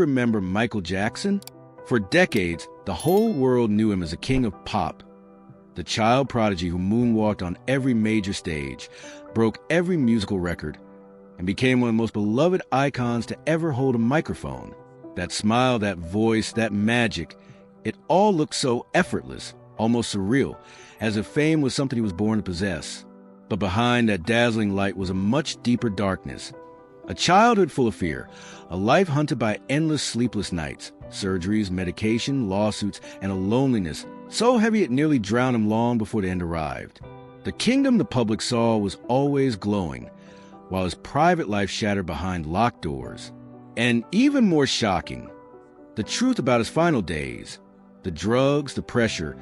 remember Michael Jackson? For decades, the whole world knew him as a king of pop, the child prodigy who moonwalked on every major stage, broke every musical record, and became one of the most beloved icons to ever hold a microphone. That smile, that voice, that magic, it all looked so effortless, almost surreal, as if fame was something he was born to possess. But behind that dazzling light was a much deeper darkness. A childhood full of fear, a life hunted by endless sleepless nights, surgeries, medication, lawsuits, and a loneliness so heavy it nearly drowned him long before the end arrived. The kingdom the public saw was always glowing, while his private life shattered behind locked doors. And even more shocking, the truth about his final days, the drugs, the pressure,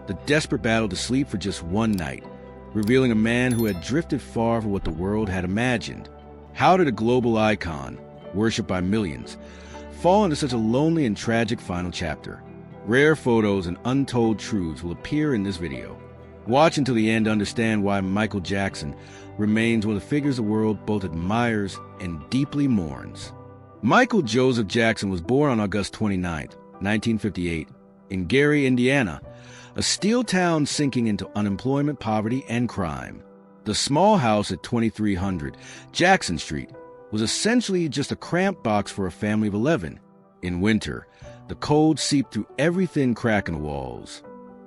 the desperate battle to sleep for just one night, revealing a man who had drifted far from what the world had imagined. How did a global icon, worshipped by millions, fall into such a lonely and tragic final chapter? Rare photos and untold truths will appear in this video. Watch until the end to understand why Michael Jackson remains one of the figures the world both admires and deeply mourns. Michael Joseph Jackson was born on August 29, 1958, in Gary, Indiana, a steel town sinking into unemployment, poverty, and crime. The small house at 2300 Jackson Street was essentially just a cramped box for a family of 11. In winter, the cold seeped through every thin crack in the walls.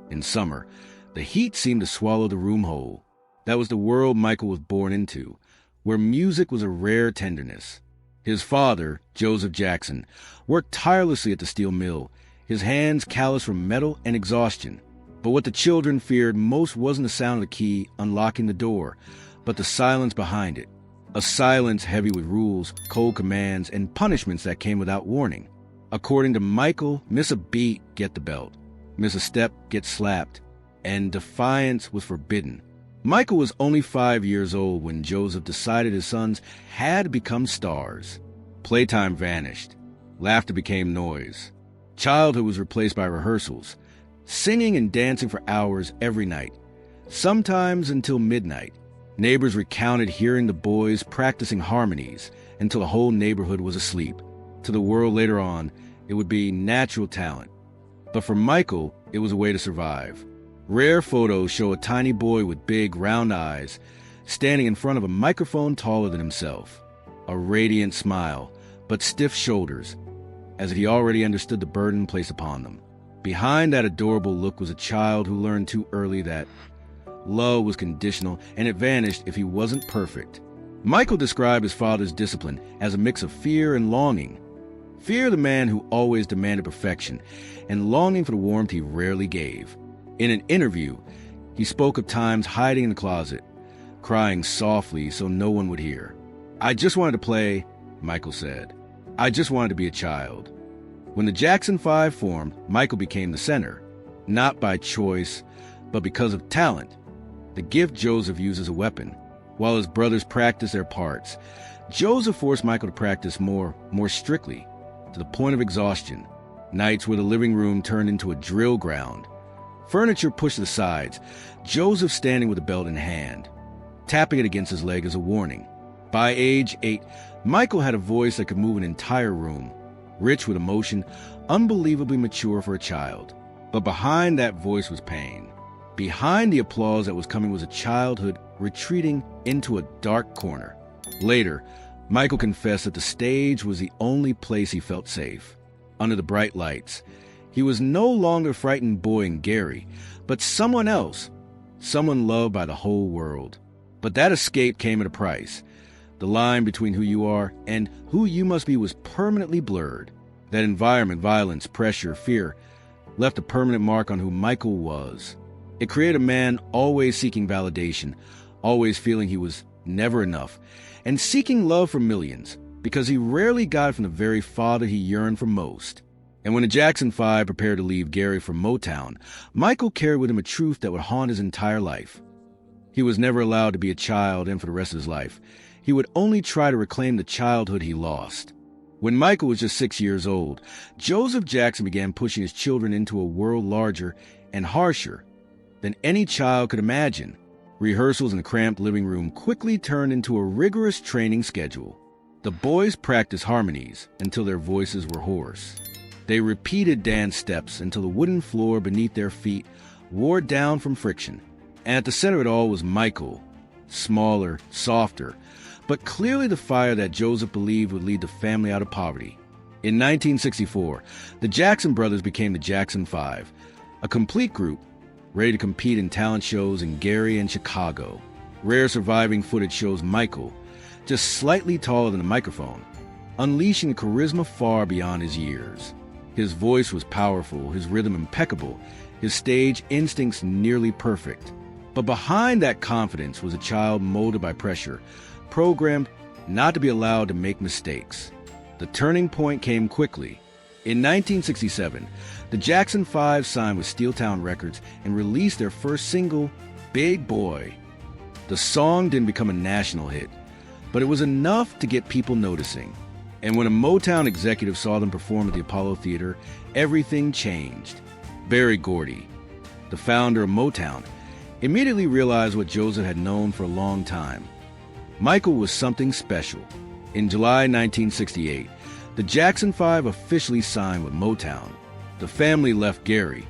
In summer, the heat seemed to swallow the room whole. That was the world Michael was born into, where music was a rare tenderness. His father, Joseph Jackson, worked tirelessly at the steel mill, his hands calloused from metal and exhaustion. But what the children feared most wasn't the sound of the key unlocking the door, but the silence behind it. A silence heavy with rules, cold commands, and punishments that came without warning. According to Michael, miss a beat, get the belt. Miss a step, get slapped. And defiance was forbidden. Michael was only 5 years old when Joseph decided his sons had to become stars. Playtime vanished. Laughter became noise. Childhood was replaced by rehearsals, singing and dancing for hours every night, sometimes until midnight. Neighbors recounted hearing the boys practicing harmonies until the whole neighborhood was asleep. To the world later on, it would be natural talent. But for Michael, it was a way to survive. Rare photos show a tiny boy with big, round eyes standing in front of a microphone taller than himself. A radiant smile, but stiff shoulders, as if he already understood the burden placed upon them. Behind that adorable look was a child who learned too early that love was conditional and it vanished if he wasn't perfect. Michael described his father's discipline as a mix of fear and longing. Fear the man who always demanded perfection, and longing for the warmth he rarely gave. In an interview, he spoke of times hiding in the closet, crying softly so no one would hear. "I just wanted to play," Michael said. "I just wanted to be a child." When the Jackson 5 formed, Michael became the center, not by choice, but because of talent, the gift Joseph used as a weapon. While his brothers practiced their parts, Joseph forced Michael to practice more strictly, to the point of exhaustion. Nights where the living room turned into a drill ground. Furniture pushed to the sides, Joseph standing with a belt in hand, tapping it against his leg as a warning. By age 8, Michael had a voice that could move an entire room, rich with emotion, unbelievably mature for a child. But behind that voice was pain. Behind the applause that was coming was a childhood retreating into a dark corner. Later, Michael confessed that the stage was the only place he felt safe. Under the bright lights, he was no longer a frightened boy in Gary, but someone else, someone loved by the whole world. But that escape came at a price. The line between who you are and who you must be was permanently blurred. That environment, violence, pressure, fear, left a permanent mark on who Michael was. It created a man always seeking validation, always feeling he was never enough, and seeking love from millions, because he rarely got it from the very father he yearned for most. And when the Jackson 5 prepared to leave Gary for Motown, Michael carried with him a truth that would haunt his entire life. He was never allowed to be a child, and for the rest of his life, he would only try to reclaim the childhood he lost. When Michael was just 6 years old, Joseph Jackson began pushing his children into a world larger and harsher than any child could imagine. Rehearsals in the cramped living room quickly turned into a rigorous training schedule. The boys practiced harmonies until their voices were hoarse. They repeated dance steps until the wooden floor beneath their feet wore down from friction. And at the center of it all was Michael, smaller, softer, but clearly the fire that Joseph believed would lead the family out of poverty. In 1964, the Jackson brothers became the Jackson 5, a complete group ready to compete in talent shows in Gary and Chicago. Rare surviving footage shows Michael, just slightly taller than a microphone, unleashing charisma far beyond his years. His voice was powerful, his rhythm impeccable, his stage instincts nearly perfect. But behind that confidence was a child molded by pressure, programmed not to be allowed to make mistakes. The turning point came quickly. In 1967, the Jackson 5 signed with Steeltown Records and released their first single, Big Boy. The song didn't become a national hit, but it was enough to get people noticing. And when a Motown executive saw them perform at the Apollo Theater, everything changed. Berry Gordy, the founder of Motown, immediately realized what Joseph had known for a long time. Michael was something special. In July 1968, the Jackson 5 officially signed with Motown. The family left Gary,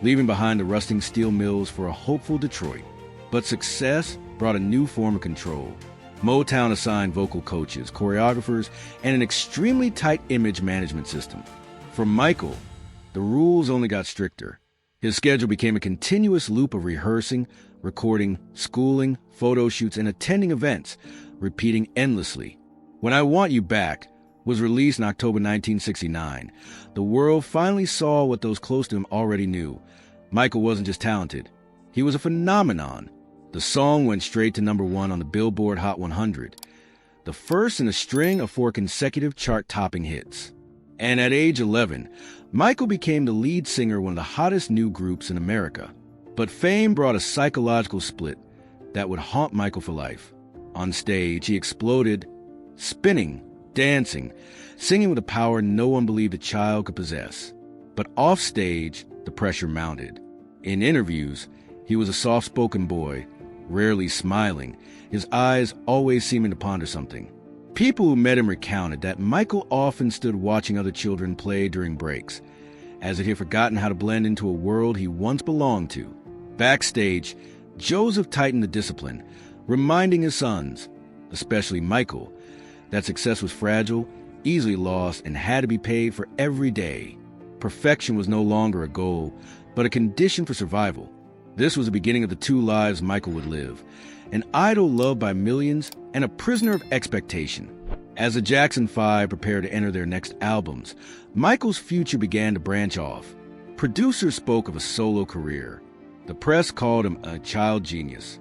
leaving behind the rusting steel mills for a hopeful Detroit. But success brought a new form of control. Motown assigned vocal coaches, choreographers, and an extremely tight image management system. For Michael, the rules only got stricter. His schedule became a continuous loop of rehearsing, recording, schooling, photo shoots, and attending events, repeating endlessly. When I Want You Back was released in October 1969, the world finally saw what those close to him already knew. Michael wasn't just talented. He was a phenomenon. The song went straight to #1 on the Billboard Hot 100, the first in a string of 4 consecutive chart-topping hits. And at age 11, Michael became the lead singer of one of the hottest new groups in America. But fame brought a psychological split that would haunt Michael for life. On stage, he exploded, spinning, dancing, singing with a power no one believed a child could possess. But off stage, the pressure mounted. In interviews, he was a soft-spoken boy, rarely smiling, his eyes always seeming to ponder something. People who met him recounted that Michael often stood watching other children play during breaks, as if he had forgotten how to blend into a world he once belonged to. Backstage, Joseph tightened the discipline, reminding his sons, especially Michael, that success was fragile, easily lost, and had to be paid for every day. Perfection was no longer a goal, but a condition for survival. This was the beginning of the 2 lives Michael would live: an idol loved by millions and a prisoner of expectation. As the Jackson 5 prepared to enter their next albums, Michael's future began to branch off. Producers spoke of a solo career. The press called him a child genius.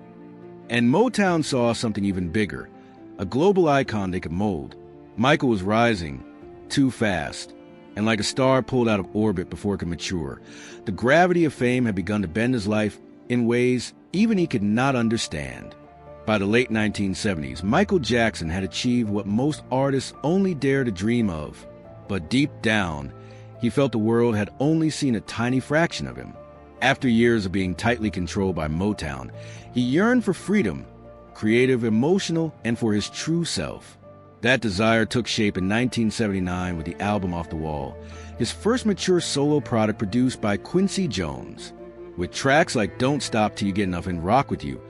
And Motown saw something even bigger, a global icon they could mold. Michael was rising too fast, and like a star pulled out of orbit before it could mature, the gravity of fame had begun to bend his life in ways even he could not understand. By the late 1970s, Michael Jackson had achieved what most artists only dare to dream of. But deep down, he felt the world had only seen a tiny fraction of him. After years of being tightly controlled by Motown, he yearned for freedom, creative, emotional, and for his true self. That desire took shape in 1979 with the album Off the Wall, his first mature solo product produced by Quincy Jones. With tracks like Don't Stop Till You Get Enough and Rock With You,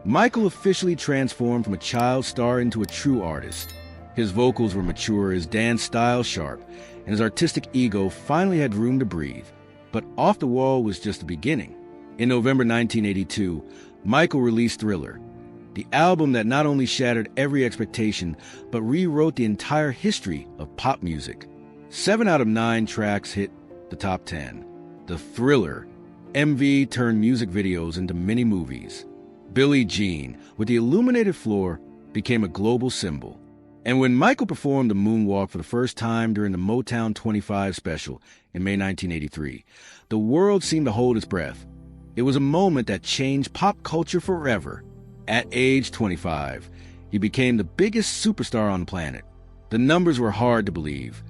Michael officially transformed from a child star into a true artist. His vocals were mature, his dance style sharp, and his artistic ego finally had room to breathe. But Off the Wall was just the beginning. In November 1982, Michael released Thriller, the album that not only shattered every expectation, but rewrote the entire history of pop music. 7 out of 9 tracks hit the top 10. The Thriller MV turned music videos into mini movies. Billie Jean, with the illuminated floor, became a global symbol. And when Michael performed the moonwalk for the first time during the Motown 25 special in May 1983, the world seemed to hold its breath. It was a moment that changed pop culture forever. At age 25, he became the biggest superstar on the planet. The numbers were hard to believe.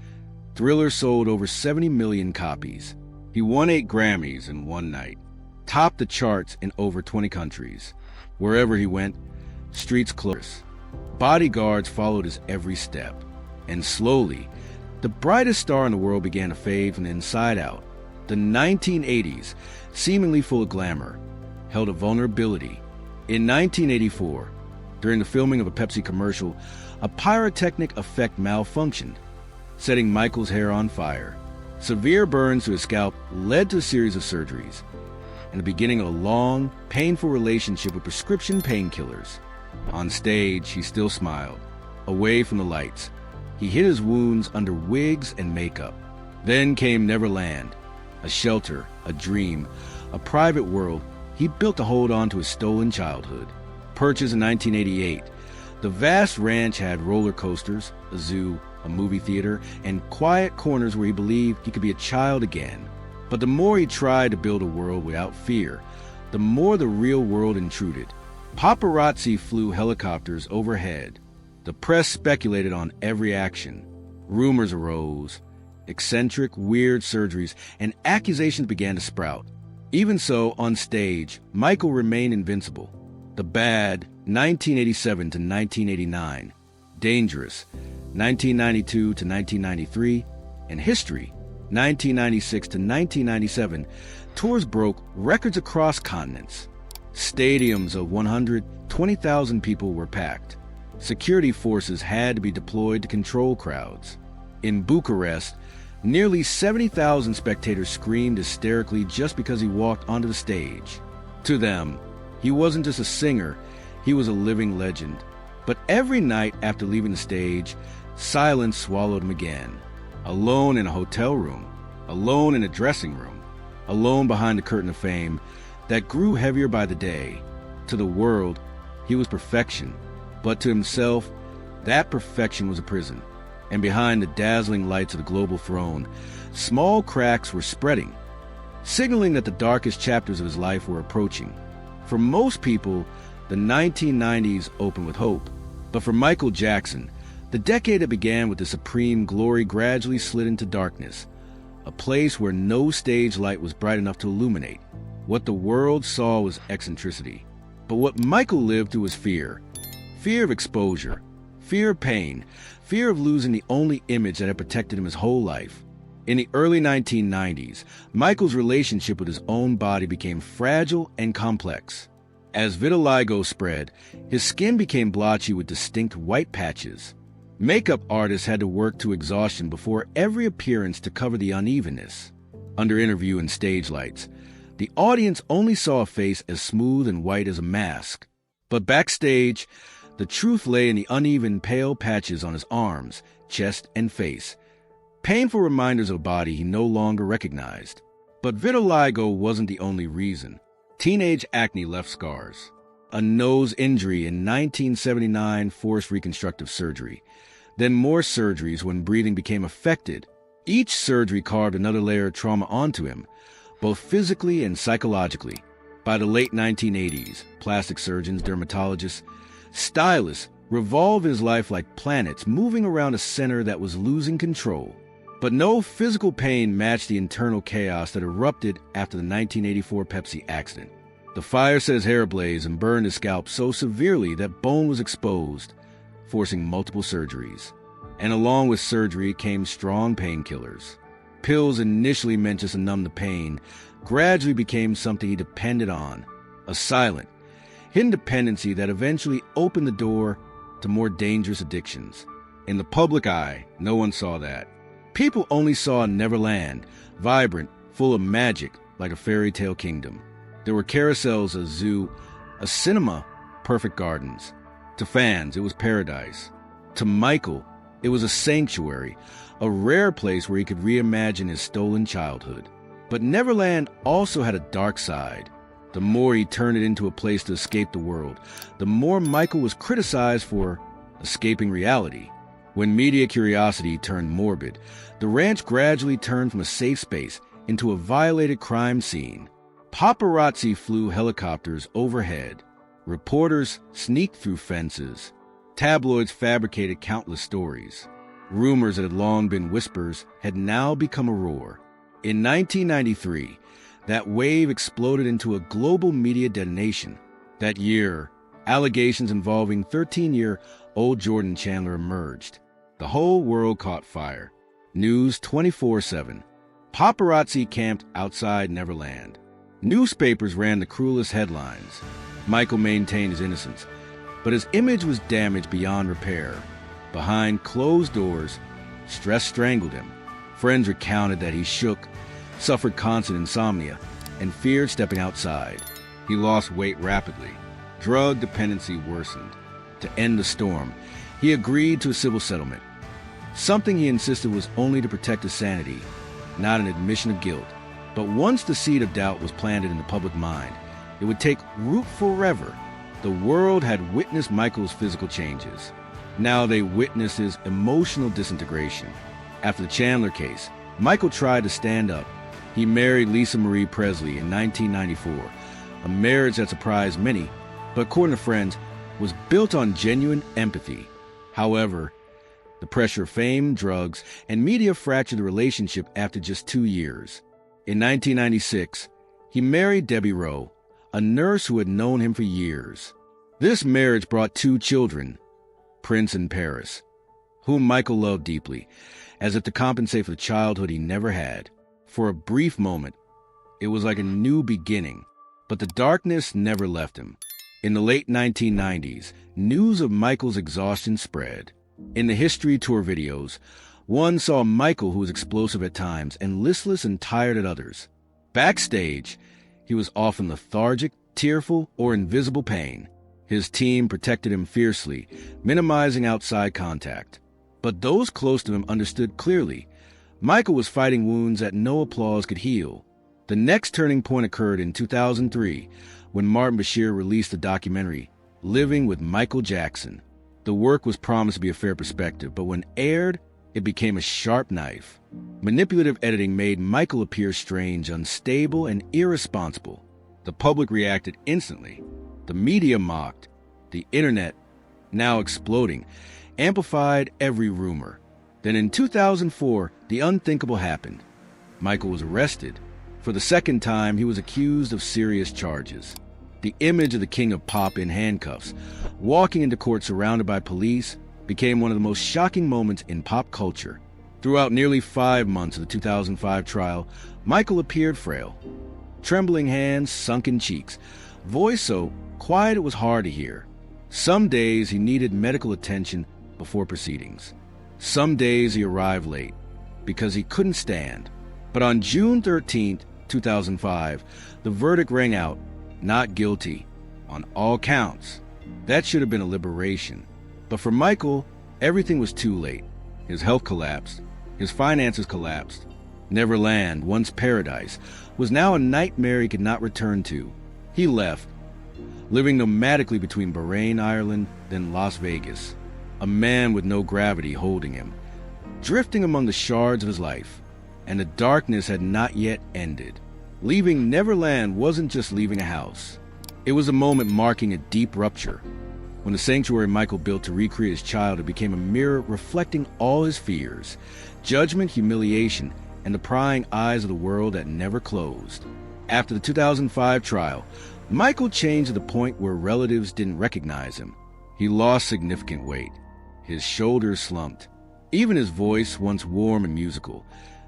Thriller sold over 70 million copies. He won 8 Grammys in one night, topped the charts in over 20 countries. Wherever he went, streets closed. Bodyguards followed his every step. And slowly, the brightest star in the world began to fade from the inside out. The 1980s, seemingly full of glamour, held a vulnerability. In 1984, during the filming of a Pepsi commercial, a pyrotechnic effect malfunctioned, setting Michael's hair on fire. Severe burns to his scalp led to a series of surgeries, and the beginning of a long, painful relationship with prescription painkillers. On stage, he still smiled. Away from the lights, he hid his wounds under wigs and makeup. Then came Neverland, a shelter, a dream, a private world he built to hold on to his stolen childhood. Purchased in 1988, the vast ranch had roller coasters, a zoo, a movie theater, and quiet corners where he believed he could be a child again. But the more he tried to build a world without fear, the more the real world intruded. Paparazzi flew helicopters overhead. The press speculated on every action. Rumors arose, eccentric, weird surgeries, and accusations began to sprout. Even so, on stage, Michael remained invincible. The Bad, 1987 to 1989, Dangerous, 1992 to 1993, and History, 1996 to 1997, tours broke records across continents. Stadiums of 120,000 people were packed. Security forces had to be deployed to control crowds. In Bucharest, nearly 70,000 spectators screamed hysterically just because he walked onto the stage. To them, he wasn't just a singer, he was a living legend. But every night after leaving the stage, silence swallowed him again. Alone in a hotel room, alone in a dressing room, alone behind the curtain of fame that grew heavier by the day. To the world, he was perfection. But to himself, that perfection was a prison. And behind the dazzling lights of the global throne, small cracks were spreading, signaling that the darkest chapters of his life were approaching. For most people, the 1990s opened with hope. But for Michael Jackson, the decade that began with the supreme glory gradually slid into darkness, a place where no stage light was bright enough to illuminate. What the world saw was eccentricity. But what Michael lived through was fear. Fear of exposure, fear of pain, fear of losing the only image that had protected him his whole life. In the early 1990s, Michael's relationship with his own body became fragile and complex. As vitiligo spread, his skin became blotchy with distinct white patches. Makeup artists had to work to exhaustion before every appearance to cover the unevenness. Under interview and stage lights, the audience only saw a face as smooth and white as a mask. But backstage, the truth lay in the uneven, pale patches on his arms, chest, and face, painful reminders of a body he no longer recognized. But vitiligo wasn't the only reason. Teenage acne left scars. A nose injury in 1979 forced reconstructive surgery. Then more surgeries when breathing became affected. Each surgery carved another layer of trauma onto him, both physically and psychologically. By the late 1980s, plastic surgeons, dermatologists, stylists revolved his life like planets moving around a center that was losing control. But no physical pain matched the internal chaos that erupted after the 1984 Pepsi accident. The fire set his hair ablaze and burned his scalp so severely that bone was exposed, forcing multiple surgeries. And along with surgery came strong painkillers. Pills initially meant just to numb the pain, gradually became something he depended on. A silent, hidden dependency that eventually opened the door to more dangerous addictions. In the public eye, no one saw that. People only saw Neverland, vibrant, full of magic, like a fairy tale kingdom. There were carousels, a zoo, a cinema, perfect gardens. To fans, it was paradise. To Michael, it was a sanctuary, a rare place where he could reimagine his stolen childhood. But Neverland also had a dark side. The more he turned it into a place to escape the world, the more Michael was criticized for escaping reality. When media curiosity turned morbid, the ranch gradually turned from a safe space into a violated crime scene. Paparazzi flew helicopters overhead. Reporters sneaked through fences. Tabloids fabricated countless stories. Rumors that had long been whispers had now become a roar. In 1993, that wave exploded into a global media detonation. That year, allegations involving 13-year-old Jordan Chandler emerged. The whole world caught fire. News 24/7. Paparazzi camped outside Neverland. Newspapers ran the cruelest headlines. Michael maintained his innocence, but his image was damaged beyond repair. Behind closed doors, stress strangled him. Friends recounted that he shook, suffered constant insomnia, and feared stepping outside. He lost weight rapidly. Drug dependency worsened. To end the storm, he agreed to a civil settlement, something he insisted was only to protect his sanity, not an admission of guilt. But once the seed of doubt was planted in the public mind, it would take root forever. The world had witnessed Michael's physical changes. Now they witnessed his emotional disintegration. After the Chandler case, Michael tried to stand up. He married Lisa Marie Presley in 1994, a marriage that surprised many, but according to friends, was built on genuine empathy. However, the pressure of fame, drugs, and media fractured the relationship after just 2 years. In 1996, he married Debbie Rowe, a nurse who had known him for years. This marriage brought 2 children, Prince and Paris, whom Michael loved deeply, as if to compensate for the childhood he never had. For a brief moment, it was like a new beginning, but the darkness never left him. In the late 1990s, news of Michael's exhaustion spread. In the history tour videos, one saw Michael, who was explosive at times and listless and tired at others. Backstage, he was often lethargic, tearful, or in visible pain. His team protected him fiercely, minimizing outside contact. But those close to him understood clearly. Michael was fighting wounds that no applause could heal. The next turning point occurred in 2003, when Martin Bashir released the documentary, Living with Michael Jackson. The work was promised to be a fair perspective, but when aired, it became a sharp knife. Manipulative editing made Michael appear strange, unstable, and irresponsible. The public reacted instantly. The media mocked. The internet, now exploding, amplified every rumor. Then in 2004, the unthinkable happened. Michael was arrested. For the second time, he was accused of serious charges. The image of the king of pop in handcuffs, walking into court surrounded by police, became one of the most shocking moments in pop culture. Throughout nearly 5 months of the 2005 trial, Michael appeared frail. Trembling hands, sunken cheeks, voice so quiet it was hard to hear. Some days he needed medical attention before proceedings. Some days he arrived late because he couldn't stand. But on June 13, 2005, the verdict rang out, not guilty, on all counts. That should have been a liberation. But for Michael, everything was too late. His health collapsed. His finances collapsed. Neverland, once paradise, was now a nightmare he could not return to. He left, living nomadically between Bahrain, Ireland, then Las Vegas, a man with no gravity holding him, drifting among the shards of his life. And the darkness had not yet ended. Leaving Neverland wasn't just leaving a house. It was a moment marking a deep rupture. When the sanctuary Michael built to recreate his childhood became a mirror reflecting all his fears, judgment, humiliation, and the prying eyes of the world that never closed. After the 2005 trial, Michael changed to the point where relatives didn't recognize him. He lost significant weight. His shoulders slumped. Even his voice, once warm and musical,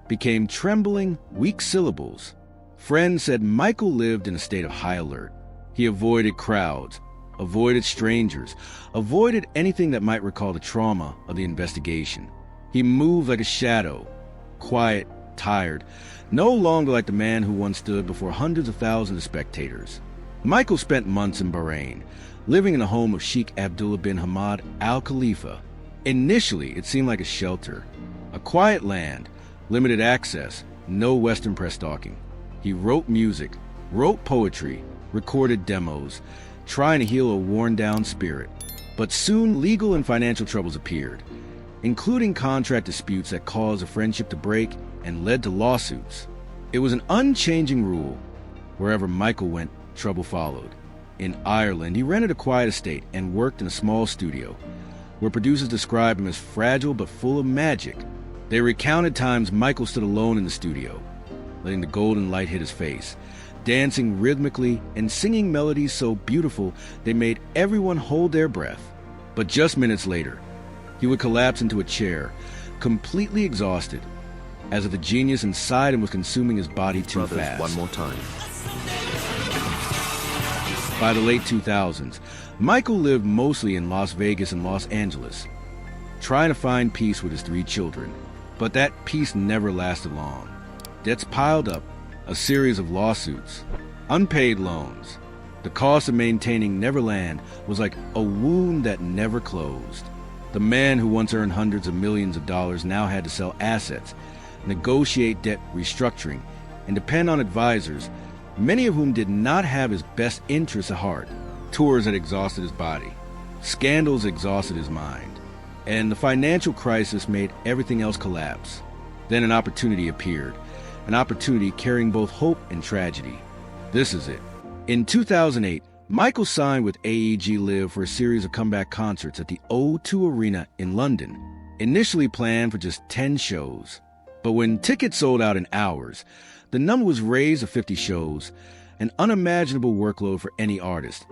became trembling, weak syllables. Friends said Michael lived in a state of high alert. He avoided crowds, avoided strangers, avoided anything that might recall the trauma of the investigation. He moved like a shadow, quiet, tired, no longer like the man who once stood before hundreds of thousands of spectators. Michael spent months in Bahrain, living in the home of Sheikh Abdullah bin Hamad Al Khalifa. Initially, it seemed like a shelter, a quiet land, limited access, no Western press stalking. He wrote music, wrote poetry, recorded demos, trying to heal a worn-down spirit. But soon legal and financial troubles appeared, including contract disputes that caused a friendship to break and led to lawsuits. It was an unchanging rule. Wherever Michael went, trouble followed. In Ireland, he rented a quiet estate and worked in a small studio, where producers described him as fragile but full of magic. They recounted times Michael stood alone in the studio, letting the golden light hit his face, dancing rhythmically and singing melodies so beautiful they made everyone hold their breath. But just minutes later, He would collapse into a chair, completely exhausted, as if the genius inside him was consuming his body too fast. One more time. By the late 2000s, Michael lived mostly in Las Vegas and Los Angeles, trying to find peace with his 3 children. But that peace never lasted long. Debts piled up, a series of lawsuits, unpaid loans. The cost of maintaining Neverland was like a wound that never closed. The man who once earned hundreds of millions of dollars now had to sell assets, negotiate debt restructuring, and depend on advisors, many of whom did not have his best interests at heart. Tours had exhausted his body. Scandals exhausted his mind. And the financial crisis made everything else collapse. Then an opportunity appeared, an opportunity carrying both hope and tragedy. This is it. In 2008, Michael signed with AEG Live for a series of comeback concerts at the O2 Arena in London, initially planned for just 10 shows. But when tickets sold out in hours, the number was raised to 50 shows, an unimaginable workload for any artist,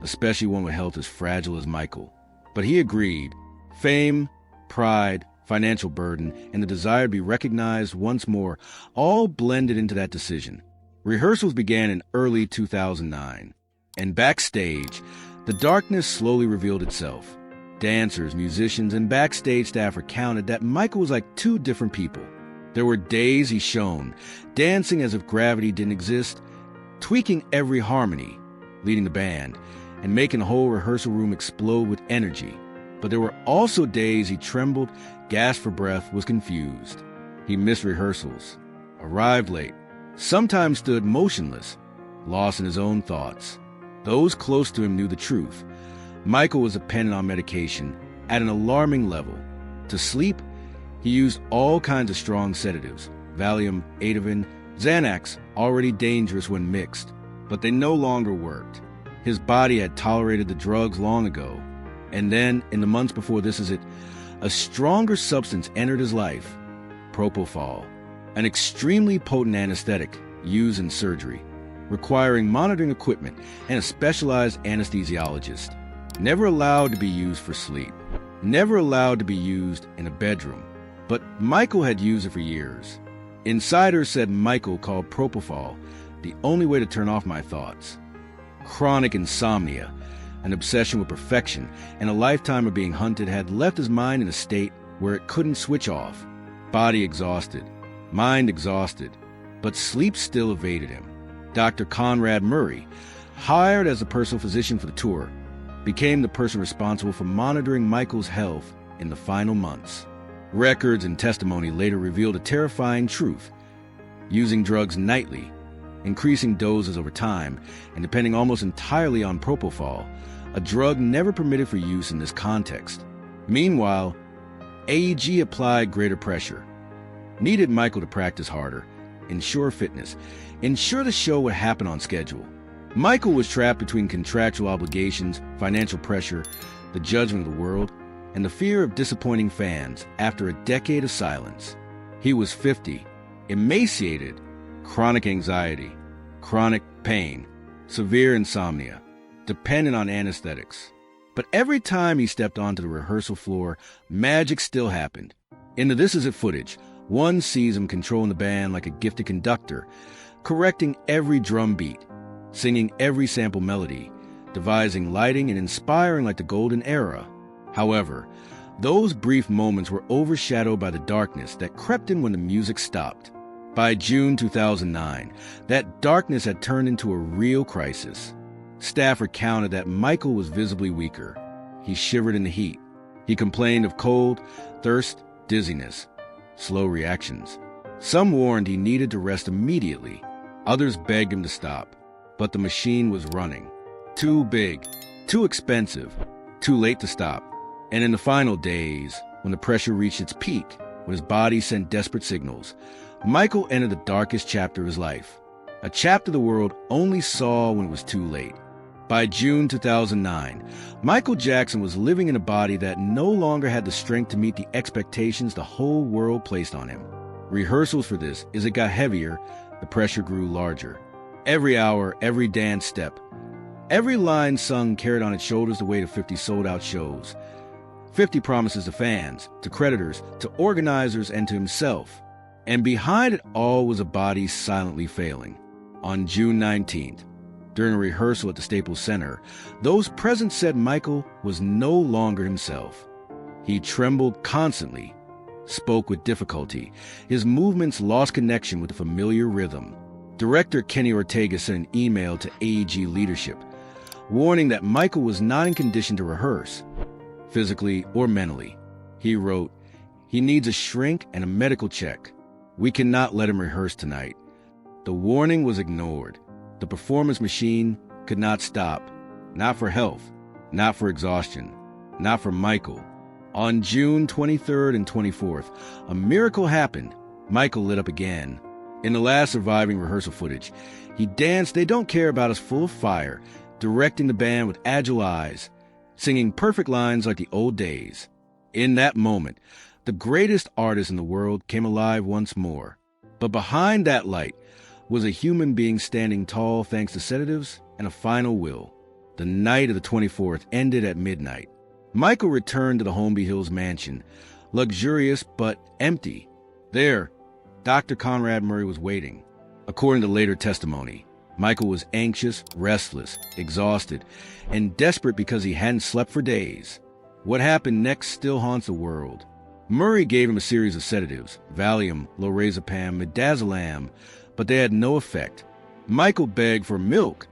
especially one with health as fragile as Michael. But he agreed. Fame, pride, financial burden, and the desire to be recognized once more all blended into that decision. Rehearsals began in early 2009. And backstage, the darkness slowly revealed itself. Dancers, musicians, and backstage staff recounted that Michael was like 2 different people. There were days he shone, dancing as if gravity didn't exist, tweaking every harmony, leading the band, and making the whole rehearsal room explode with energy. But there were also days he trembled, gasped for breath, was confused. He missed rehearsals, arrived late, sometimes stood motionless, lost in his own thoughts. Those close to him knew the truth. Michael was dependent on medication at an alarming level. To sleep, he used all kinds of strong sedatives, Valium, Ativan, Xanax, already dangerous when mixed, but they no longer worked. His body had tolerated the drugs long ago. And then, in the months before this is it, a stronger substance entered his life, propofol, an extremely potent anesthetic used in surgery, requiring monitoring equipment and a specialized anesthesiologist. Never allowed to be used for sleep, never allowed to be used in a bedroom. But Michael had used it for years. Insiders said Michael called propofol the only way to turn off my thoughts. Chronic insomnia, an obsession with perfection, and a lifetime of being hunted had left his mind in a state where it couldn't switch off. Body exhausted, mind exhausted, but sleep still evaded him. Dr. Conrad Murray, hired as a personal physician for the tour, became the person responsible for monitoring Michael's health in the final months. Records and testimony later revealed a terrifying truth. Using drugs nightly, increasing doses over time, and depending almost entirely on propofol, a drug never permitted for use in this context. Meanwhile, AEG applied greater pressure, needed Michael to practice harder, ensure fitness, ensure the show would happen on schedule. Michael was trapped between contractual obligations, financial pressure, the judgment of the world, and the fear of disappointing fans after a decade of silence. He was 50, emaciated, chronic anxiety, chronic pain, severe insomnia, dependent on anesthetics. But every time he stepped onto the rehearsal floor, magic still happened. In the This Is It footage, one sees him controlling the band like a gifted conductor, correcting every drum beat, singing every sample melody, devising lighting and inspiring like the golden era. However, those brief moments were overshadowed by the darkness that crept in when the music stopped. By June 2009, that darkness had turned into a real crisis. Staff recounted that Michael was visibly weaker. He shivered in the heat. He complained of cold, thirst, dizziness, slow reactions. Some warned he needed to rest immediately. Others begged him to stop. But the machine was running. Too big, too expensive, too late to stop. And in the final days, when the pressure reached its peak, when his body sent desperate signals, Michael entered the darkest chapter of his life. A chapter the world only saw when it was too late. By June 2009, Michael Jackson was living in a body that no longer had the strength to meet the expectations the whole world placed on him. Rehearsals for this, as it got heavier, the pressure grew larger. Every hour, every dance step, every line sung carried on its shoulders the weight of 50 sold-out shows. 50 promises to fans, to creditors, to organizers, and to himself. And behind it all was a body silently failing. On June 19th, during a rehearsal at the Staples Center, those present said Michael was no longer himself. He trembled constantly, spoke with difficulty. His movements lost connection with the familiar rhythm. Director Kenny Ortega sent an email to AEG leadership, warning that Michael was not in condition to rehearse, physically or mentally. He wrote, "He needs a shrink and a medical check. We cannot let him rehearse tonight." The warning was ignored. The performance machine could not stop. Not for health, not for exhaustion, not for Michael. On June 23rd and 24th, a miracle happened. Michael lit up again. In the last surviving rehearsal footage, he danced "They Don't Care About Us" full of fire, directing the band with agile eyes, singing perfect lines like the old days. In that moment, the greatest artist in the world came alive once more. But behind that light was a human being standing tall thanks to sedatives and a final will. The night of the 24th ended at midnight. Michael returned to the Holmby Hills mansion, luxurious but empty. There, Dr. Conrad Murray was waiting. According to later testimony, Michael was anxious, restless, exhausted, and desperate because he hadn't slept for days. What happened next still haunts the world. Murray gave him a series of sedatives, Valium, lorazepam, midazolam, but they had no effect. Michael begged for milk,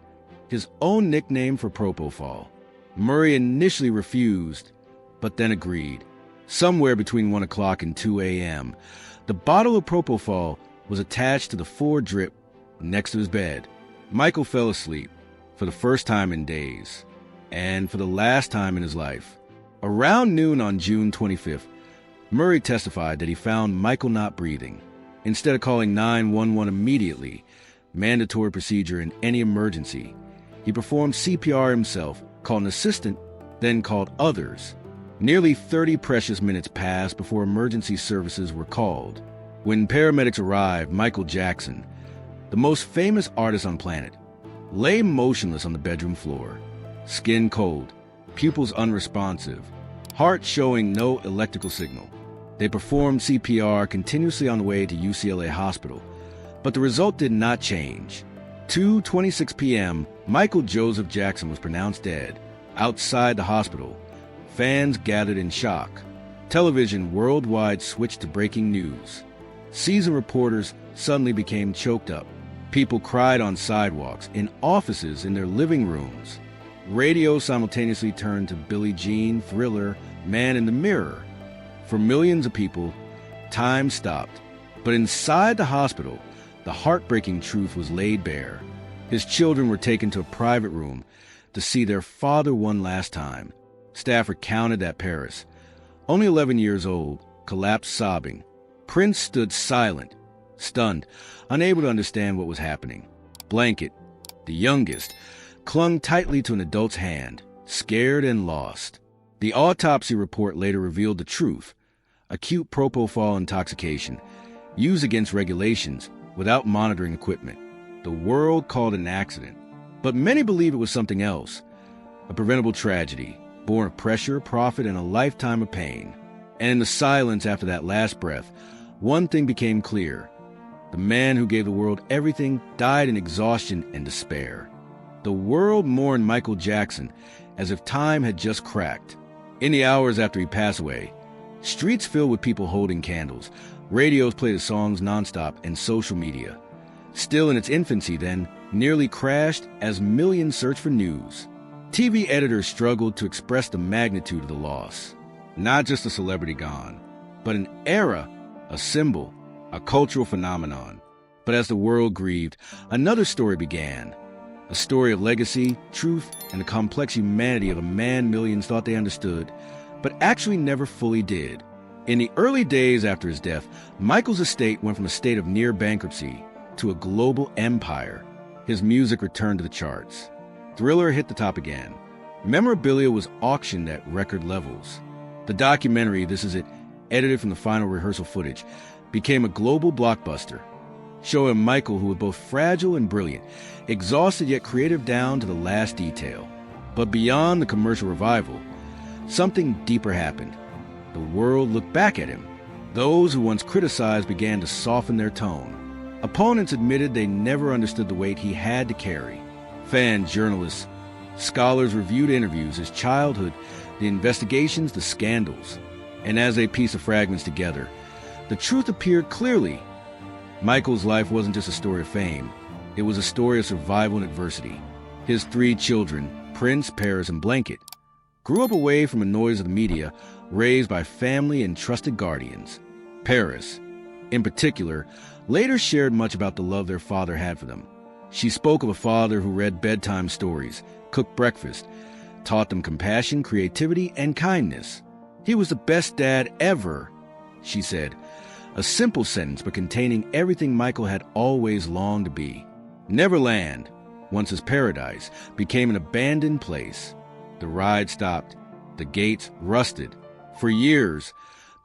his own nickname for propofol. Murray initially refused, but then agreed. Somewhere between 1 o'clock and 2 a.m., the bottle of propofol was attached to the 4-drip next to his bed. Michael fell asleep for the first time in days, and for the last time in his life. Around noon on June 25th, Murray testified that he found Michael not breathing. Instead of calling 911 immediately, mandatory procedure in any emergency, he performed CPR himself, called an assistant, then called others. Nearly 30 precious minutes passed before emergency services were called. When paramedics arrived, Michael Jackson, the most famous artist on planet, lay motionless on the bedroom floor, skin cold, pupils unresponsive, heart showing no electrical signal. They performed CPR continuously on the way to UCLA Hospital, but the result did not change. 2:26 p.m., Michael Joseph Jackson was pronounced dead. Outside the hospital, fans gathered in shock. Television worldwide switched to breaking news. Seasoned reporters suddenly became choked up. People cried on sidewalks, in offices, in their living rooms. Radio simultaneously turned to Billie Jean, Thriller, Man in the Mirror. For millions of people, time stopped. But inside the hospital, the heartbreaking truth was laid bare. His children were taken to a private room to see their father one last time. Staff recounted that Paris, only 11 years old, collapsed sobbing. Prince stood silent, stunned, unable to understand what was happening. Blanket, the youngest, clung tightly to an adult's hand, scared and lost. The autopsy report later revealed the truth. Acute propofol intoxication, used against regulations, without monitoring equipment. The world called it an accident, but many believe it was something else. A preventable tragedy, born of pressure, profit, and a lifetime of pain. And in the silence after that last breath, one thing became clear. The man who gave the world everything died in exhaustion and despair. The world mourned Michael Jackson as if time had just cracked. In the hours after he passed away, streets filled with people holding candles, radios played his songs nonstop, and social media, still in its infancy then, nearly crashed as millions searched for news. TV editors struggled to express the magnitude of the loss. Not just a celebrity gone, but an era, a symbol, a cultural phenomenon. But as the world grieved, another story began. A story of legacy, truth, and the complex humanity of a man millions thought they understood, but actually never fully did. In the early days after his death, Michael's estate went from a state of near bankruptcy to a global empire. His music returned to the charts. Thriller hit the top again. Memorabilia was auctioned at record levels. The documentary, This Is It, edited from the final rehearsal footage, became a global blockbuster, showing Michael, who was both fragile and brilliant, exhausted yet creative down to the last detail. But beyond the commercial revival, something deeper happened. The world looked back at him. Those who once criticized began to soften their tone. Opponents admitted they never understood the weight he had to carry. Fans, journalists, scholars reviewed interviews, his childhood, the investigations, the scandals. And as they pieced the fragments together, the truth appeared clearly. Michael's life wasn't just a story of fame. It was a story of survival and adversity. His 3 children, Prince, Paris, and Blanket, grew up away from the noise of the media, raised by family and trusted guardians. Paris, in particular, later shared much about the love their father had for them. She spoke of a father who read bedtime stories, cooked breakfast, taught them compassion, creativity, and kindness. He was the best dad ever, she said. A simple sentence, but containing everything Michael had always longed to be. Neverland, once his paradise, became an abandoned place. The ride stopped. The gates rusted. For years,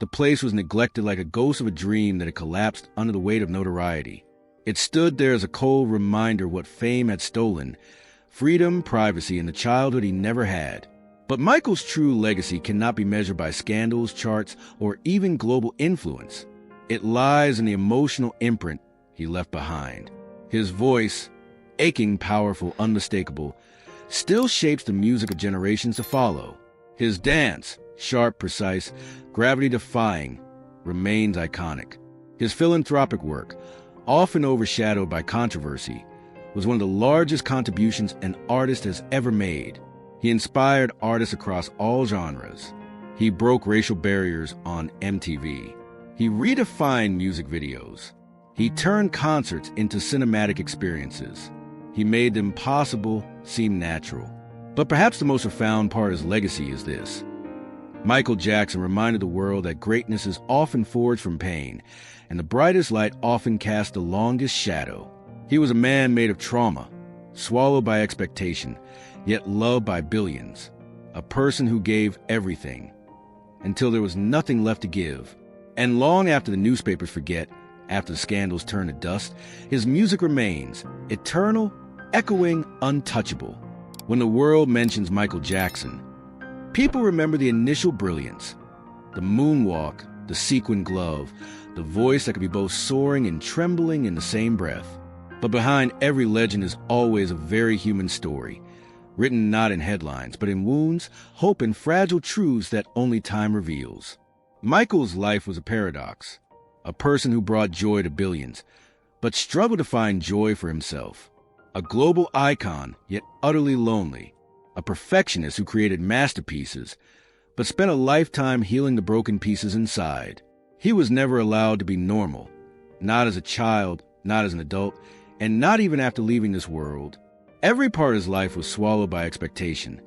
the place was neglected like a ghost of a dream that had collapsed under the weight of notoriety. It stood there as a cold reminder what fame had stolen: freedom, privacy, and the childhood he never had. But Michael's true legacy cannot be measured by scandals, charts, or even global influence. It lies in the emotional imprint he left behind. His voice, aching, powerful, unmistakable, still shapes the music of generations to follow. His dance, sharp, precise, gravity-defying, remains iconic. His philanthropic work, often overshadowed by controversy, was one of the largest contributions an artist has ever made. He inspired artists across all genres. He broke racial barriers on MTV. He redefined music videos. He turned concerts into cinematic experiences. He made the impossible seem natural. But perhaps the most profound part of his legacy is this: Michael Jackson reminded the world that greatness is often forged from pain, and the brightest light often casts the longest shadow. He was a man made of trauma, swallowed by expectation, yet loved by billions. A person who gave everything, until there was nothing left to give. And long after the newspapers forget, after the scandals turn to dust, his music remains, eternal, echoing, untouchable. When the world mentions Michael Jackson, people remember the initial brilliance, the moonwalk, the sequin glove, the voice that could be both soaring and trembling in the same breath. But behind every legend is always a very human story, written not in headlines, but in wounds, hope, and fragile truths that only time reveals. Michael's life was a paradox, a person who brought joy to billions, but struggled to find joy for himself. A global icon, yet utterly lonely. A perfectionist who created masterpieces, but spent a lifetime healing the broken pieces inside. He was never allowed to be normal, not as a child, not as an adult, and not even after leaving this world. Every part of his life was swallowed by expectation.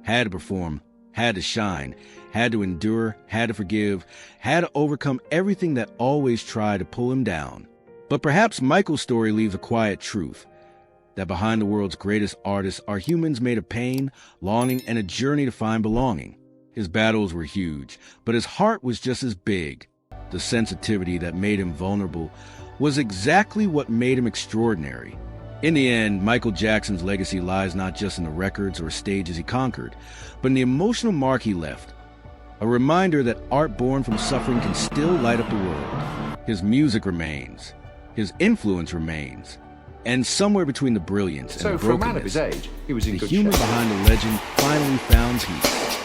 Had to perform, had to shine, had to endure, had to forgive, had to overcome everything that always tried to pull him down. But perhaps Michael's story leaves a quiet truth, that behind the world's greatest artists are humans made of pain, longing, and a journey to find belonging. His battles were huge, but his heart was just as big. The sensitivity that made him vulnerable was exactly what made him extraordinary. In the end, Michael Jackson's legacy lies not just in the records or stages he conquered, but in the emotional mark he left. A reminder that art born from suffering can still light up the world. His music remains. His influence remains. And somewhere between the brilliance and the brokenness, for a man of his age, he was in the good human shape. behind the legend finally found peace.